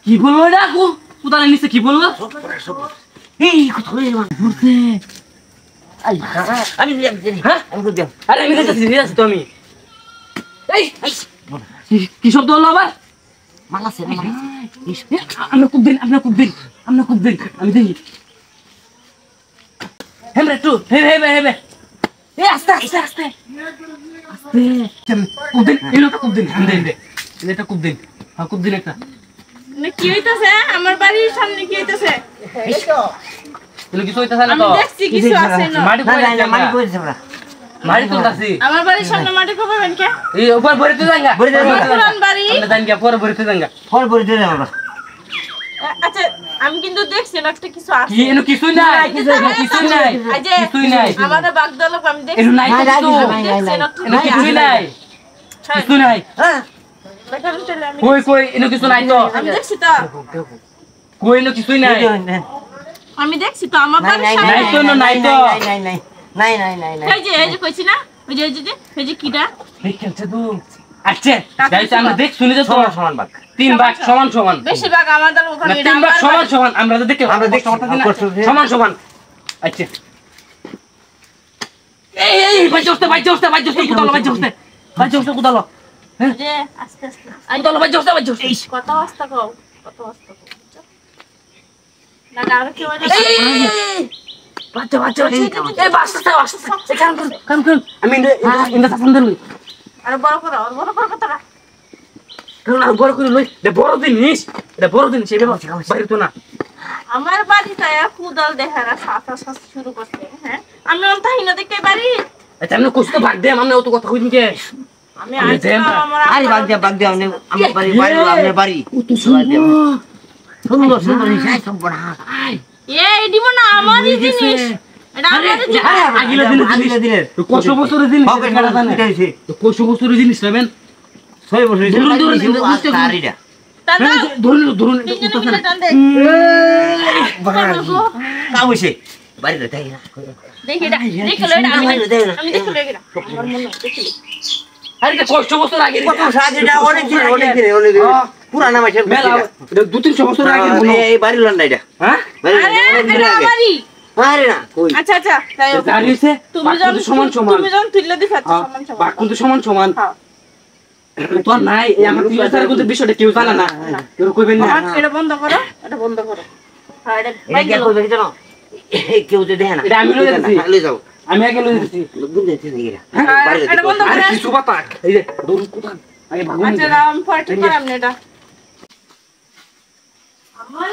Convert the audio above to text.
কি বললো এটা কোথায় নিচে কি বললো এই কথা বলে ঘুরতে আমি হ্যাঁ আমি তো দেব আরে আমি যাচ্ছি তো আমি এই কি শব্দ হলো আবার মালা সে আমরা খুব দিন আমি দেখি হেমরে একটু হেবে এই আস্তে খুব দিন এটা খুব দিন হ্যাঁ খুব দিন একটা কি হইতাছে আমার বাড়ির সামনে কি হইতাছে তুমি কিছু হইতাছে না আমি তো দেখছি কিছু আছে না মাটি মাটি কইছে আমরা মাটি তুলতাছি আমার বাড়ির সামনে মাটি কোপাবেন কে এই উপর ভরিতে যাঙ্গা পুরান বাড়ি আমরা জানি পরে ভরিতে যাঙ্গা ফল পরে দিলে আমরা আচ্ছা আমি কিন্তু দেখছি না একটা কিছু আছে কি এনো কিছুই নাই কিছুই নাই আমাদের বাগদলক আমি দেখছি এনো নাই তো এনো কিছুই নাই কিছু নাই হ্যাঁ দেখানো চলে আমি কই এনো কিছু নাই তো আমি দেখছি তো কই এনো কিছুই নাই আমি দেখছি তো আমার বাড়ির সামনে নাই তো নাই তো নাই এই যে কইছি না ওই যে কিডা এই খেলছে তো আচ্ছা গাইস আমরা দেখ শুনি তো সমান ভাগ তিন ভাগ সমান বেশিরভাগ আমাদের না ওখানে তিন ভাগ সমান আমরা তো দেখতে সমান আচ্ছা এই ভাই জোস্তে কুদালো যে আস্তে কুদালো ভাই জোস্তে কত অবস্থা কও না আর কি হয় বাচ্চা এই বাচ্চা কাম আমি ইন্দা সান্দে লই আর বড় করো কথাটা কারণ আর বড় করে লই এটা বড় জিনিস এই বাইরে তো না আমার বাড়িতে কুদাল দেখারা সাথে শুরু করছে হ্যাঁ আমি অন্তাই না দেখে বাড়ি আচ্ছা আমি কষ্ট ভাগ দে আমি অত কথা কইনি কে আমি আইছিলাম আমার আরে ভাগ দে আমার বাড়ি আপনার বাড়ি সুন্দর হিসাব সম্পূর্ণ এই দিব না আমারই জিনিস এটা আমারই জিনিস আগিলা দিনের কত বছরের জিনিস এটা জানে কত বছরের জিনিস নেবেন 6 বছর ধরুন দাদা ধরুন কাউছে বাড়িতে তাই না দেখি আমি দেখি এটা আমার মনে দেখি আরে কত বছর আগে কত সাজেটা অনেক দিন পুরানা মাছের মেলা এটা 2-3 বছর আগে এই বাড়ি লন্ডা এটা হ্যাঁ আরে এটা আমারই আরে না কই আচ্ছা তাই জানিছে তুমি যখন তুইলে দিছ সমান বাক কিন্তু সমান হ্যাঁ তো নাই এই আমার তুই স্যার কিন্তু বিষয়টা কেউ জানে না কেউ কইবেন না এটা বন্ধ করো হ্যাঁ এটা বাইক গেল দেখি জানো কেউ তো দেখে না এটা আমি লই যাচ্ছি লই যাও আমি আগে লই যাচ্ছি বুঝতে না গিরা এটা বন্ধ আরে করে কিছু বাতা এই যে দূর কোথায় আগে ভাগুন আচ্ছা আমি পার্টি করাম না এটা আমার